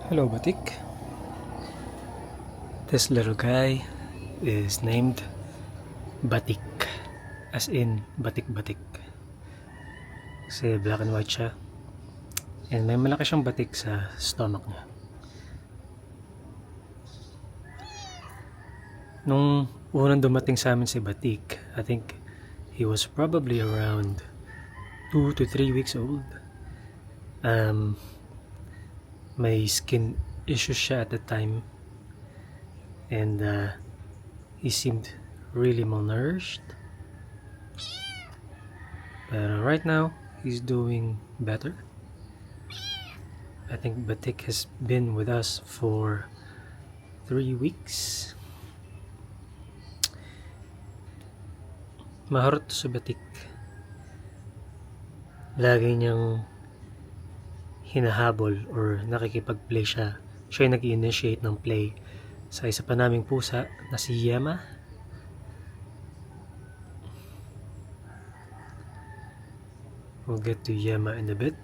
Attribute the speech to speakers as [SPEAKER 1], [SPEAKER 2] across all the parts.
[SPEAKER 1] Hello, Batik. This little guy is named Batik, as in batik-batik. Kasi black and white siya. And may malaki siyang batik sa stomach niya. Nung unang dumating sa amin si Batik, I think he was probably around 2 to 3 weeks old. May skin issues siya at the time. And he seemed really malnourished. But right now, he's doing better. I think Batik has been with us for 3 weeks. Maharot to sa Batik. Lagi niyang hinahabol or nakikipag-play siya. Siya yung nag-initiate ng play sa isa pa naming pusa na si Yema. We'll get to Yema in a bit.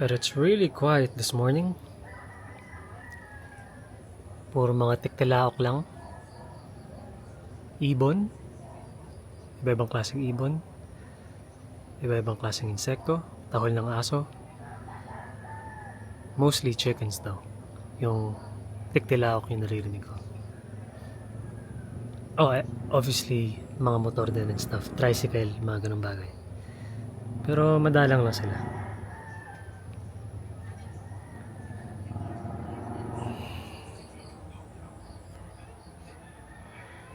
[SPEAKER 1] But it's really quiet this morning. Puro mga tiktilaok lang. Ibon. Iba-ibang klaseng ibon. Iba-ibang klaseng insekto. Tahol ng aso. Mostly chickens daw. Yung tiktilaok yung naririnig ko. Obviously, mga motor din and stuff. Tricycle, mga ganun bagay. Pero madalang lang sila.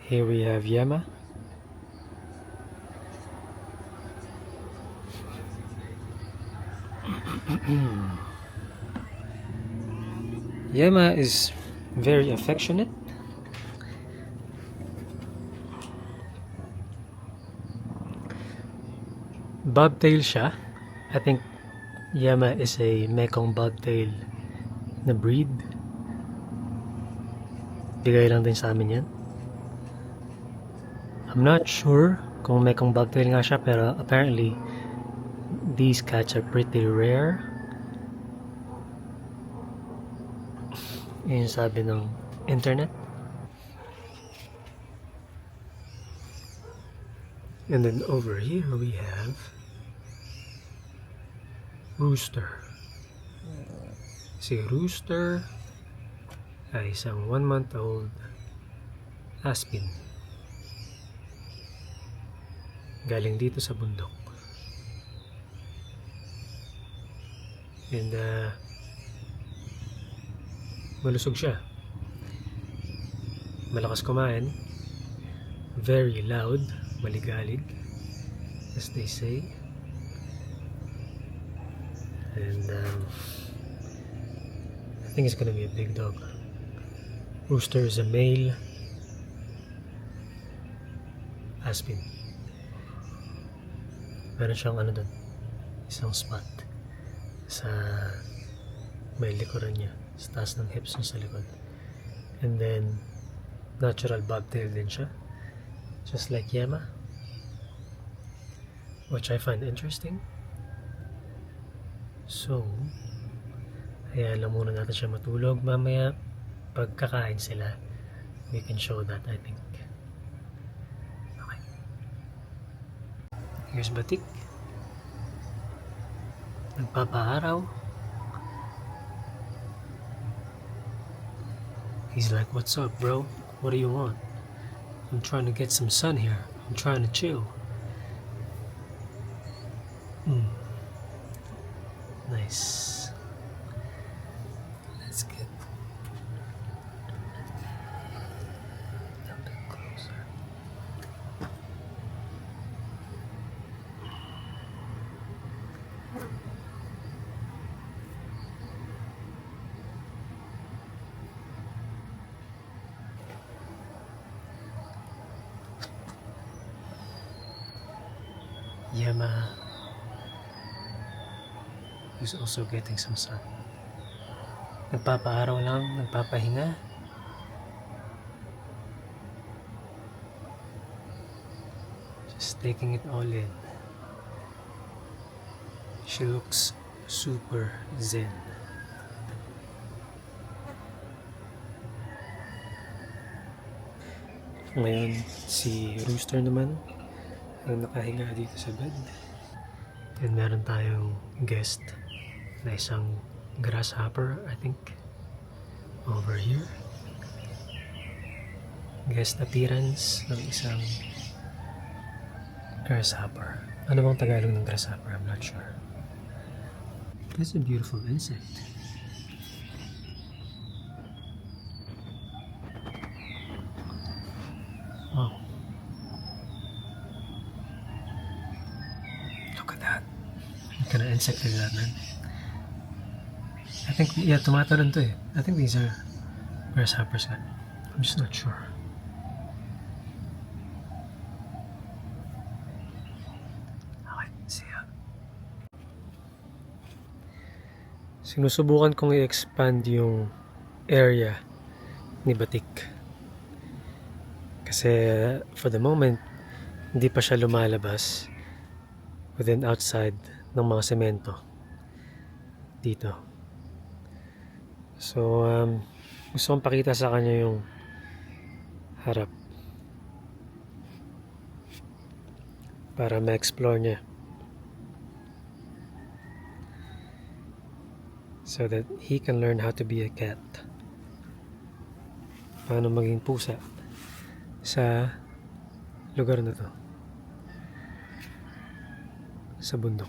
[SPEAKER 1] Here we have Yema. Yema is very affectionate. Bobtail siya. I think Yema is a Mekong Bobtail na breed. Bigay lang din sa amin yan. I'm not sure kung Mekong Bobtail nga siya, pero apparently these cats are pretty rare. Yun sabi ng internet. And then over here we have Rooster. Si Rooster ay isang 1-month-old Aspin. Galing dito sa bundok. And malusog siya. Malakas kumain. Very loud. Maligalig, as they say. And I think it's gonna be a big dog. Rooster is a male Aspin. Meron siyang dun, isang spot sa may likuran niya, sa taas ng hips niya sa likod. And then natural bobtail din siya, just like Yema, which I find interesting. So hayaan lang muna natin siya matulog. Mamaya pagkakain sila, we can show that, I think. Okay, here's Batik. Nagpapaaraw. He's like, "What's up, bro? What do you want? I'm trying to get some sun here. I'm trying to chill." Nice. Let's get a bit closer. Yema is also getting some sun. Nagpapaaraw lang, nagpapahinga. Just taking it all in. She looks super zen. Ngayon, si Rooster naman ang nakahinga dito sa bed. And meron tayong guest na isang grasshopper, I think, over here. Guest appearance ng isang grasshopper. Ano bang Tagalog ng grasshopper? I'm not sure. That's a beautiful insect. Wow. Look at that. What kind of insect is that, man? I think, yeah, tumatalon to eh. I think these are grasshoppers. I'm just not sure. Okay, see ya. Sinusubukan kong i-expand yung area ni Batik. Kasi for the moment, hindi pa siya lumalabas within outside ng mga semento dito. So, gusto kong pakita sa kanya yung harap para ma-explore niya. So that he can learn how to be a cat. Paano maging pusa sa lugar na to, sa bundok.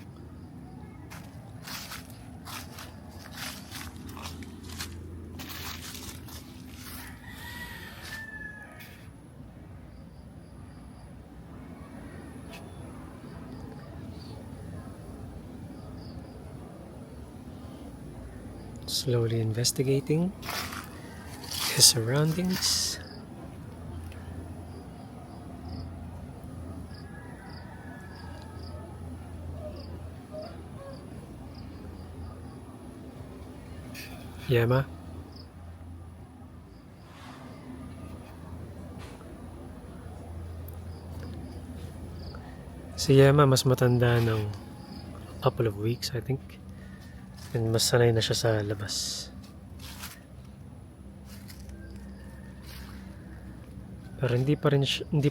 [SPEAKER 1] Slowly investigating his surroundings. Yema? Si Yema mas matanda ng couple of weeks, I think. And mas sanay na siya sa labas. Pero hindi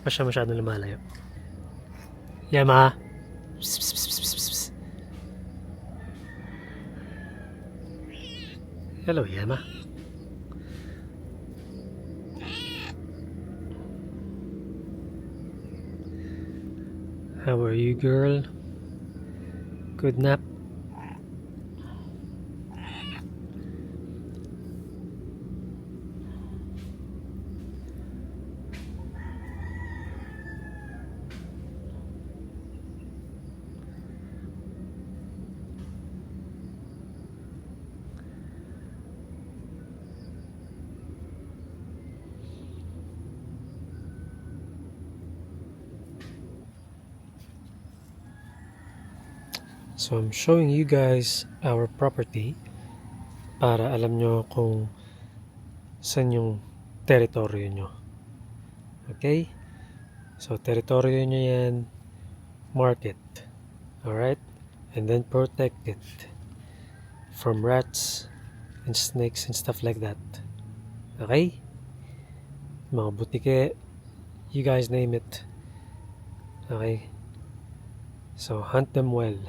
[SPEAKER 1] pa siya masyadong lumalayo. Yema! Psst, psst, psst, psst, psst. Hello, Yema. How are you, girl? Good nap? So I'm showing you guys our property para alam nyo kung saan yung teritoryo nyo. Okay? So teritoryo nyo yan, mark it. Alright? And then protect it from rats and snakes and stuff like that. Okay? Mga butike, you guys name it. Okay? So hunt them well.